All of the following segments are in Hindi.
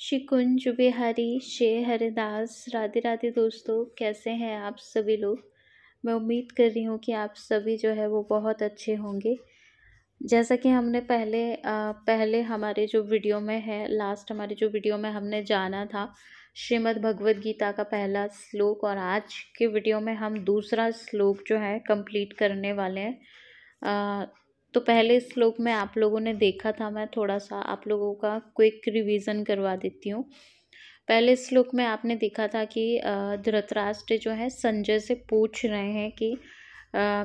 शिकुंज बिहारी शे हरिदास। राधे राधे दोस्तों, कैसे हैं आप सभी लोग। मैं उम्मीद कर रही हूँ कि आप सभी जो है वो बहुत अच्छे होंगे। जैसा कि हमने पहले हमारे जो वीडियो में है, लास्ट हमारे जो वीडियो में हमने जाना था श्रीमद् भगवद गीता का पहला श्लोक, और आज के वीडियो में हम दूसरा श्लोक जो है कंप्लीट करने वाले हैं। तो पहले श्लोक में आप लोगों ने देखा था, मैं थोड़ा सा आप लोगों का क्विक रिवीजन करवा देती हूँ। पहले श्लोक में आपने देखा था कि धृतराष्ट्र जो है संजय से पूछ रहे हैं कि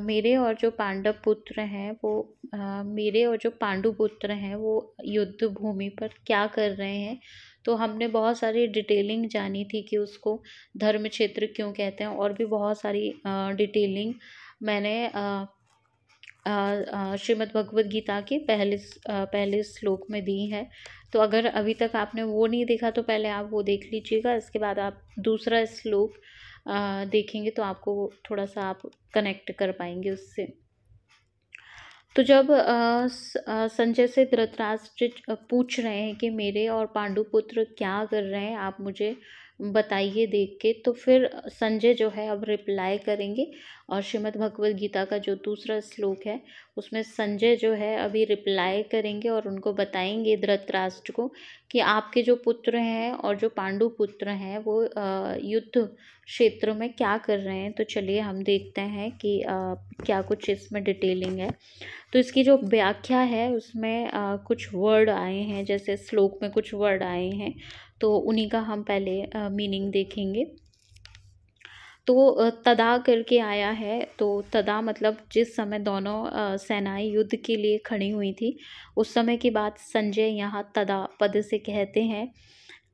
मेरे और जो पांडव पुत्र हैं वो मेरे और जो पांडु पुत्र हैं वो युद्ध भूमि पर क्या कर रहे हैं। तो हमने बहुत सारी डिटेलिंग जानी थी कि उसको धर्म क्षेत्र क्यों कहते हैं, और भी बहुत सारी डिटेलिंग मैंने श्रीमद् भगवद गीता के पहले श्लोक में दी है। तो अगर अभी तक आपने वो नहीं देखा तो पहले आप वो देख लीजिएगा, इसके बाद आप दूसरा श्लोक देखेंगे तो आपको थोड़ा सा आप कनेक्ट कर पाएंगे उससे। तो जब संजय से धृतराष्ट्र पूछ रहे हैं कि मेरे और पांडु पुत्र क्या कर रहे हैं, आप मुझे बताइए देख के, तो फिर संजय जो है अब रिप्लाई करेंगे। और श्रीमद् भगवद गीता का जो दूसरा श्लोक है उसमें संजय जो है अभी रिप्लाई करेंगे और उनको बताएंगे धृतराष्ट्र को कि आपके जो पुत्र हैं और जो पांडु पुत्र हैं वो युद्ध क्षेत्र में क्या कर रहे हैं। तो चलिए हम देखते हैं कि क्या कुछ इसमें डिटेलिंग है। तो इसकी जो व्याख्या है उसमें कुछ वर्ड आए हैं, जैसे श्लोक में कुछ वर्ड आए हैं तो उन्हीं का हम पहले मीनिंग देखेंगे। तो तदा करके आया है, तो तदा मतलब जिस समय दोनों सेनाएं युद्ध के लिए खड़ी हुई थी उस समय की बात संजय यहाँ तदा पद से कहते हैं।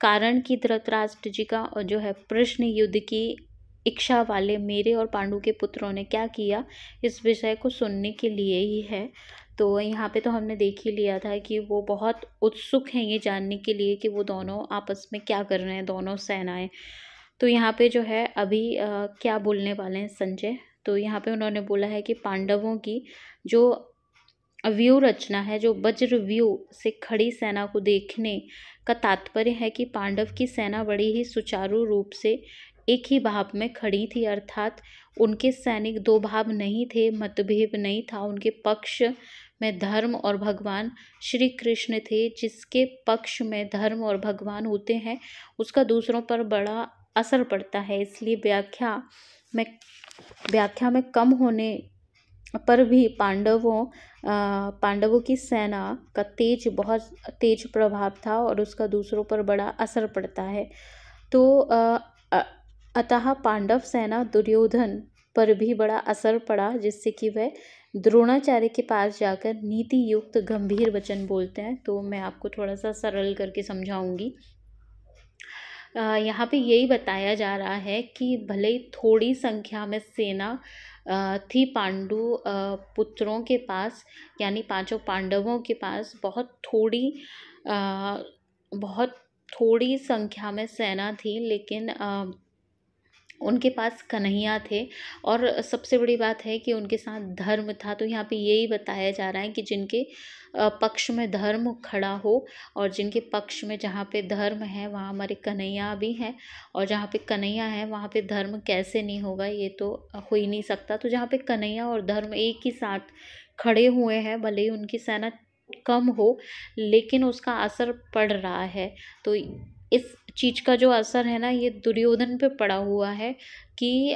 कारण कि धृतराष्ट्र जी का जो है प्रश्न युद्ध की इच्छा वाले मेरे और पांडु के पुत्रों ने क्या किया, इस विषय को सुनने के लिए ही है। तो यहाँ पे तो हमने देख ही लिया था कि वो बहुत उत्सुक हैं ये जानने के लिए कि वो दोनों आपस में क्या कर रहे हैं, दोनों सेनाएं। तो यहाँ पे जो है अभी क्या बोलने वाले हैं संजय, तो यहाँ पे उन्होंने बोला है कि पांडवों की जो व्यूह रचना है, जो वज्र व्यूह से खड़ी सेना को देखने का तात्पर्य है कि पांडव की सेना बड़ी ही सुचारू रूप से एक ही भाव में खड़ी थी, अर्थात उनके सैनिक दो भाव नहीं थे, मतभेद नहीं था। उनके पक्ष में धर्म और भगवान श्री कृष्ण थे। जिसके पक्ष में धर्म और भगवान होते हैं उसका दूसरों पर बड़ा असर पड़ता है। इसलिए व्याख्या में कम होने पर भी पांडवों की सेना का बहुत तेज प्रभाव था और उसका दूसरों पर बड़ा असर पड़ता है। तो अतः पांडव सेना दुर्योधन पर भी बड़ा असर पड़ा, जिससे कि वह द्रोणाचार्य के पास जाकर नीति युक्त गंभीर वचन बोलते हैं। तो मैं आपको थोड़ा सा सरल करके समझाऊंगी। यहाँ पे यही बताया जा रहा है कि भले ही थोड़ी संख्या में सेना थी पांडु पुत्रों के पास, यानी पांचों पांडवों के पास बहुत थोड़ी संख्या में सेना थी, लेकिन उनके पास कन्हैया थे और सबसे बड़ी बात है कि उनके साथ धर्म था। तो यहाँ पे यही बताया जा रहा है कि जिनके पक्ष में धर्म खड़ा हो, और जिनके पक्ष में जहाँ पे धर्म है वहाँ हमारे कन्हैया भी हैं, और जहाँ पे कन्हैया है वहाँ पे धर्म कैसे नहीं होगा, ये तो हो ही नहीं सकता। तो जहाँ पे कन्हैया और धर्म एक ही साथ खड़े हुए हैं, भले ही उनकी सेना कम हो लेकिन उसका असर पड़ रहा है। तो इस चीज का जो असर है ना, ये दुर्योधन पे पड़ा हुआ है कि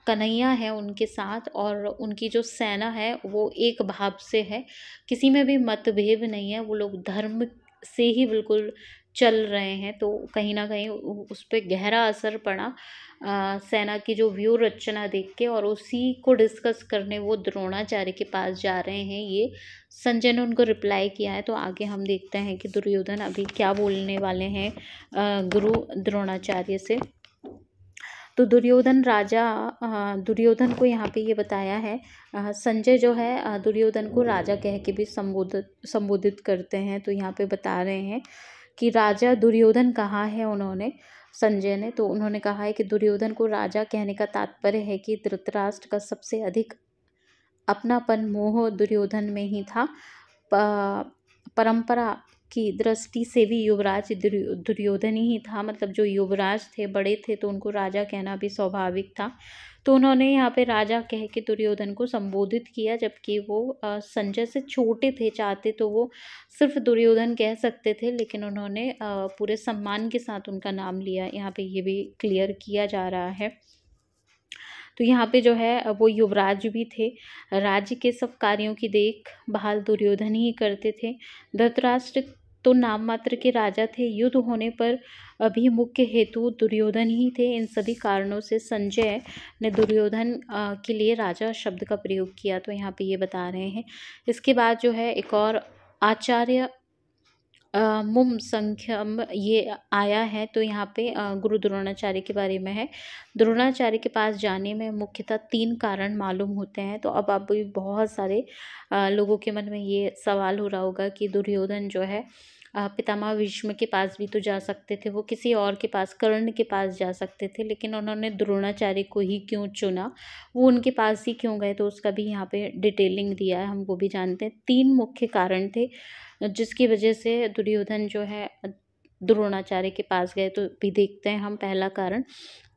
कन्हैया है उनके साथ और उनकी जो सेना है वो एक भाव से है, किसी में भी मतभेद नहीं है, वो लोग धर्म से ही बिल्कुल चल रहे हैं। तो कहीं ना कहीं उस पर गहरा असर पड़ा सेना की जो व्यूह रचना देख के, और उसी को डिस्कस करने वो द्रोणाचार्य के पास जा रहे हैं। ये संजय ने उनको रिप्लाई किया है। तो आगे हम देखते हैं कि दुर्योधन अभी क्या बोलने वाले हैं गुरु द्रोणाचार्य से। तो दुर्योधन को यहाँ पे ये बताया है, संजय जो है दुर्योधन को राजा कह के भी संबोधित करते हैं। तो यहाँ पे बता रहे हैं कि राजा दुर्योधन कहा है उन्होंने, संजय ने। तो उन्होंने कहा है कि दुर्योधन को राजा कहने का तात्पर्य है कि धृतराष्ट्र का सबसे अधिक अपनापन मोह दुर्योधन में ही था। परंपरा की दृष्टि से भी युवराज दुर्योधन ही था, मतलब जो युवराज थे, बड़े थे, तो उनको राजा कहना भी स्वाभाविक था। तो उन्होंने यहाँ पे राजा कह के दुर्योधन को संबोधित किया, जबकि वो संजय से छोटे थे, चाहते तो वो सिर्फ दुर्योधन कह सकते थे, लेकिन उन्होंने पूरे सम्मान के साथ उनका नाम लिया। यहाँ पे ये भी क्लियर किया जा रहा है। तो यहाँ पे जो है वो युवराज भी थे। राज्य के सब कार्यों की देखभाल दुर्योधन ही करते थे। धृतराष्ट्र तो नाम मात्र के राजा थे, युद्ध होने पर अभी मुख्य हेतु दुर्योधन ही थे। इन सभी कारणों से संजय ने दुर्योधन के लिए राजा शब्द का प्रयोग किया। तो यहाँ पे ये बता रहे हैं। इसके बाद जो है एक और आचार्य मुम संख्यम ये आया है। तो यहाँ पे गुरु द्रोणाचार्य के बारे में है। द्रोणाचार्य के पास जाने में मुख्यतः 3 कारण मालूम होते हैं। तो अब भी बहुत सारे लोगों के मन में ये सवाल हो रहा होगा कि दुर्योधन जो है पितामह भीष्म के पास भी तो जा सकते थे, वो किसी और के पास, कर्ण के पास जा सकते थे, लेकिन उन्होंने द्रोणाचार्य को ही क्यों चुना, वो उनके पास ही क्यों गए, तो उसका भी यहाँ पे डिटेलिंग दिया है, हम वो भी जानते हैं। 3 मुख्य कारण थे जिसकी वजह से दुर्योधन जो है द्रोणाचार्य के पास गए। तो भी देखते हैं हम। पहला कारण,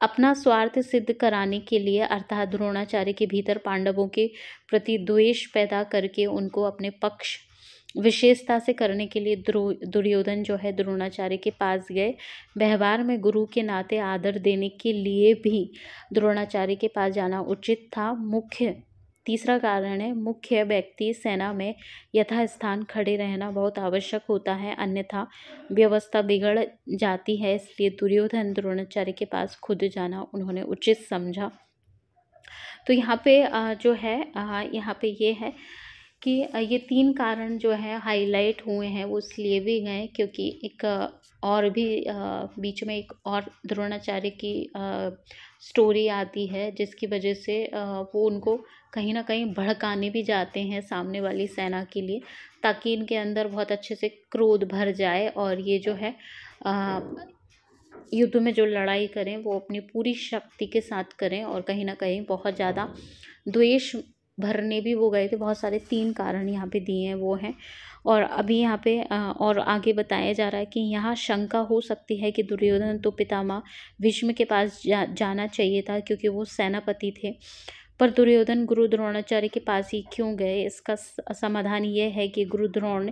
अपना स्वार्थ सिद्ध कराने के लिए, अर्थात द्रोणाचार्य के भीतर पांडवों के प्रति द्वेष पैदा करके उनको अपने पक्ष विशेषता से करने के लिए दुर्योधन जो है द्रोणाचार्य के पास गए। व्यवहार में गुरु के नाते आदर देने के लिए भी द्रोणाचार्य के पास जाना उचित था। तीसरा कारण है, मुख्य व्यक्ति सेना में यथास्थान खड़े रहना बहुत आवश्यक होता है, अन्यथा व्यवस्था बिगड़ जाती है। इसलिए दुर्योधन द्रोणाचार्य के पास खुद जाना उन्होंने उचित समझा। तो यहाँ पे जो है यहाँ पे ये है कि ये 3 कारण जो है हाईलाइट हुए हैं, वो इसलिए भी गए क्योंकि एक और भी बीच में एक और द्रोणाचार्य की स्टोरी आती है, जिसकी वजह से वो उनको कहीं ना कहीं भड़काने भी जाते हैं सामने वाली सेना के लिए, ताकि इनके अंदर बहुत अच्छे से क्रोध भर जाए और ये जो है युद्ध में जो लड़ाई करें वो अपनी पूरी शक्ति के साथ करें, और कहीं ना कहीं बहुत ज़्यादा द्वेष भरने भी वो गए थे। बहुत सारे 3 कारण यहाँ पे दिए हैं वो हैं। और अभी यहाँ पे और आगे बताया जा रहा है कि यहाँ शंका हो सकती है कि दुर्योधन तो पितामह भीष्म के पास जाना चाहिए था, क्योंकि वो सेनापति थे, पर दुर्योधन गुरु द्रोणाचार्य के पास ही क्यों गए। इसका समाधान ये है कि गुरु द्रोण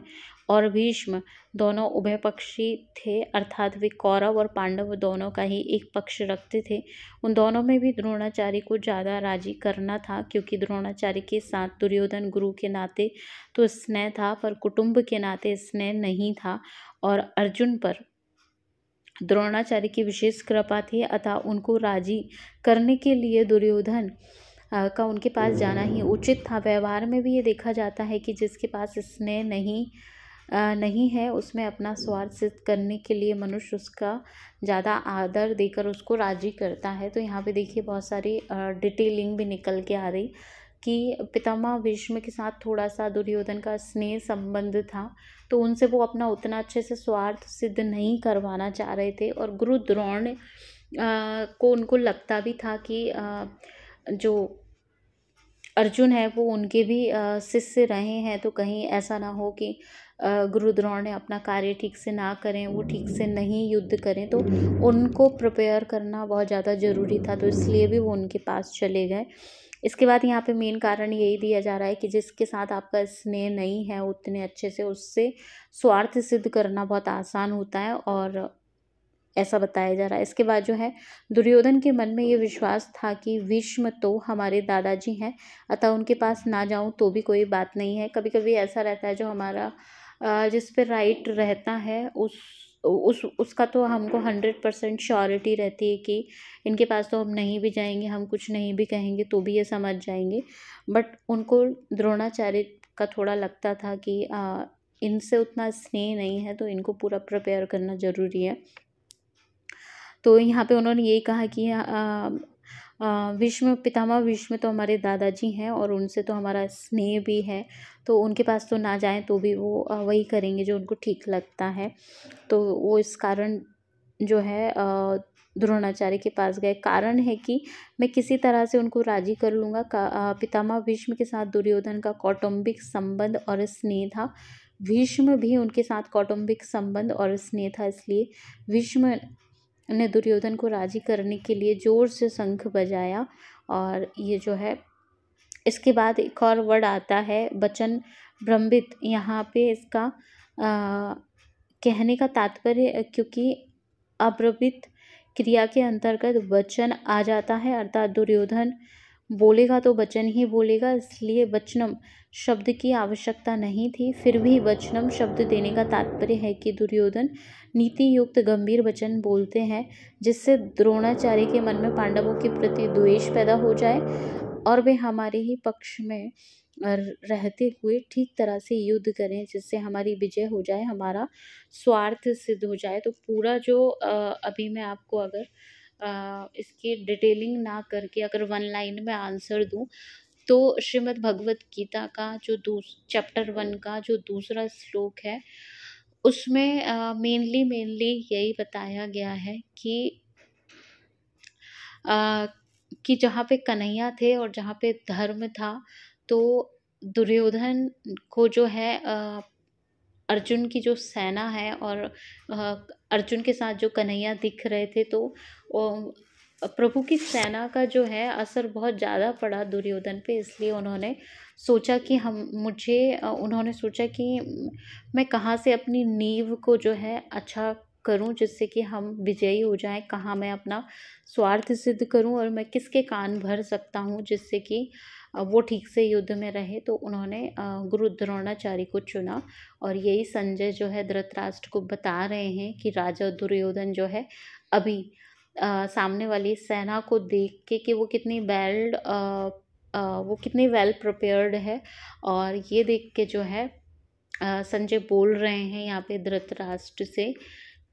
और भीष्म दोनों उभयपक्षी थे, अर्थात वे कौरव और पांडव दोनों का ही एक पक्ष रखते थे। उन दोनों में भी द्रोणाचार्य को ज़्यादा राजी करना था, क्योंकि द्रोणाचार्य के साथ दुर्योधन गुरु के नाते तो स्नेह था, पर कुटुंब के नाते स्नेह नहीं था, और अर्जुन पर द्रोणाचार्य की विशेष कृपा थी, अतः उनको राजी करने के लिए दुर्योधन का उनके पास जाना ही उचित था। व्यवहार में भी ये देखा जाता है कि जिसके पास स्नेह नहीं है, उसमें अपना स्वार्थ सिद्ध करने के लिए मनुष्य उसका ज़्यादा आदर देकर उसको राजी करता है। तो यहाँ पे देखिए बहुत सारी डिटेलिंग भी निकल के आ रही कि पितामह भीष्म के साथ थोड़ा सा दुर्योधन का स्नेह संबंध था, तो उनसे वो अपना उतना अच्छे से स्वार्थ सिद्ध नहीं करवाना चाह रहे थे। और गुरु द्रोण को उनको लगता भी था कि जो अर्जुन है वो उनके भी शिष्य रहे हैं, तो कहीं ऐसा ना हो कि गुरु द्रोण ने अपना कार्य ठीक से ना करें, वो ठीक से नहीं युद्ध करें, तो उनको प्रिपेयर करना बहुत ज़्यादा ज़रूरी था, तो इसलिए भी वो उनके पास चले गए। इसके बाद यहाँ पे मेन कारण यही दिया जा रहा है कि जिसके साथ आपका स्नेह नहीं है उतने अच्छे से, उससे स्वार्थ सिद्ध करना बहुत आसान होता है, और ऐसा बताया जा रहा है। इसके बाद जो है दुर्योधन के मन में ये विश्वास था कि भीष्म तो हमारे दादाजी हैं, अतः उनके पास ना जाऊं तो भी कोई बात नहीं है। कभी कभी ऐसा रहता है जो हमारा जिस पे राइट रहता है उसका तो हमको 100% श्योरिटी रहती है कि इनके पास तो हम नहीं भी जाएंगे, हम कुछ नहीं भी कहेंगे तो भी ये समझ जाएंगे। बट उनको द्रोणाचार्य का थोड़ा लगता था कि इनसे उतना स्नेह नहीं है, तो इनको पूरा प्रिपेयर करना ज़रूरी है। तो यहाँ पे उन्होंने यही कहा कि पितामह भीष्म तो हमारे दादाजी हैं और उनसे तो हमारा स्नेह भी है, तो उनके पास तो ना जाएं तो भी वो वही करेंगे जो उनको ठीक लगता है। तो वो इस कारण जो है द्रोणाचार्य के पास गए। कारण है कि मैं किसी तरह से उनको राजी कर लूँगा। पितामह भीष्म के साथ दुर्योधन का कौटुंबिक संबंध और स्नेह था। भीष्म भी उनके साथ कौटुंबिक संबंध और स्नेह था, इसलिए भीष्म ने दुर्योधन को राजी करने के लिए ज़ोर से शंख बजाया। और ये जो है, इसके बाद एक और वर्ड आता है वचन भ्रमित। यहाँ पे इसका कहने का तात्पर्य, क्योंकि अब्रवीत क्रिया के अंतर्गत वचन आ जाता है, अर्थात दुर्योधन बोलेगा तो वचन ही बोलेगा, इसलिए वचनम शब्द की आवश्यकता नहीं थी। फिर भी वचनम शब्द देने का तात्पर्य है कि दुर्योधन नीति युक्त गंभीर वचन बोलते हैं, जिससे द्रोणाचार्य के मन में पांडवों के प्रति द्वेष पैदा हो जाए और वे हमारे ही पक्ष में रहते हुए ठीक तरह से युद्ध करें, जिससे हमारी विजय हो जाए, हमारा स्वार्थ सिद्ध हो जाए। तो पूरा जो अभी मैं आपको अगर इसकी डिटेलिंग ना करके अगर वन लाइन में आंसर दूं, तो श्रीमद् भगवत गीता का जो चैप्टर 1 का जो दूसरा श्लोक है, उसमें मेनली यही बताया गया है कि जहाँ पे कन्हैया थे और जहाँ पे धर्म था, तो दुर्योधन को जो है अर्जुन की जो सेना है और अर्जुन के साथ जो कन्हैया दिख रहे थे, तो प्रभु की सेना का जो है असर बहुत ज़्यादा पड़ा दुर्योधन पे। इसलिए उन्होंने सोचा कि उन्होंने सोचा कि मैं कहाँ से अपनी नींव को जो है अच्छा करूं, जिससे कि हम विजयी हो जाएं, कहाँ मैं अपना स्वार्थ सिद्ध करूं और मैं किसके कान भर सकता हूं, जिससे कि वो ठीक से युद्ध में रहे। तो उन्होंने गुरु द्रोणाचार्य को चुना। और यही संजय जो है धृतराष्ट्र को बता रहे हैं कि राजा दुर्योधन जो है अभी सामने वाली सेना को देख के कि वो कितनी वेल प्रिपेयर्ड है, और ये देख के जो है संजय बोल रहे हैं यहाँ पे धृतराष्ट्र से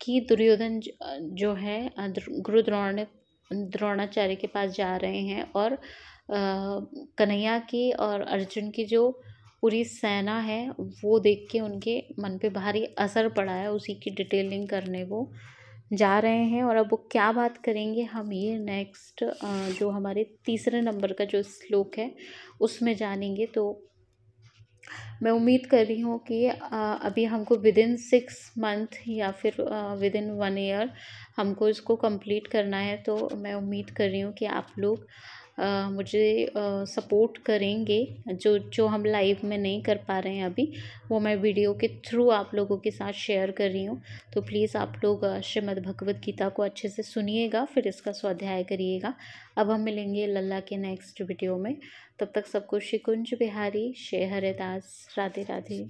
कि दुर्योधन जो है गुरु द्रोणाचार्य के पास जा रहे हैं, और कन्हैया की और अर्जुन की जो पूरी सेना है वो देख के उनके मन पे भारी असर पड़ा है। उसी की डिटेलिंग करने वो जा रहे हैं। और अब वो क्या बात करेंगे, हम ये नेक्स्ट जो हमारे तीसरे नंबर का जो श्लोक है उसमें जानेंगे। तो मैं उम्मीद कर रही हूँ कि अभी हमको विदिन 6 मंथ या फिर विदिन 1 ईयर हमको इसको कंप्लीट करना है। तो मैं उम्मीद कर रही हूँ कि आप लोग मुझे सपोर्ट करेंगे। जो हम लाइव में नहीं कर पा रहे हैं अभी, वो मैं वीडियो के थ्रू आप लोगों के साथ शेयर कर रही हूँ। तो प्लीज़ आप लोग श्रीमद् भगवत गीता को अच्छे से सुनिएगा, फिर इसका स्वाध्याय करिएगा। अब हम मिलेंगे लल्ला के नेक्स्ट वीडियो में। तब तक सबको श्री कुंज बिहारी, श्री हरिदास, राधे राधे।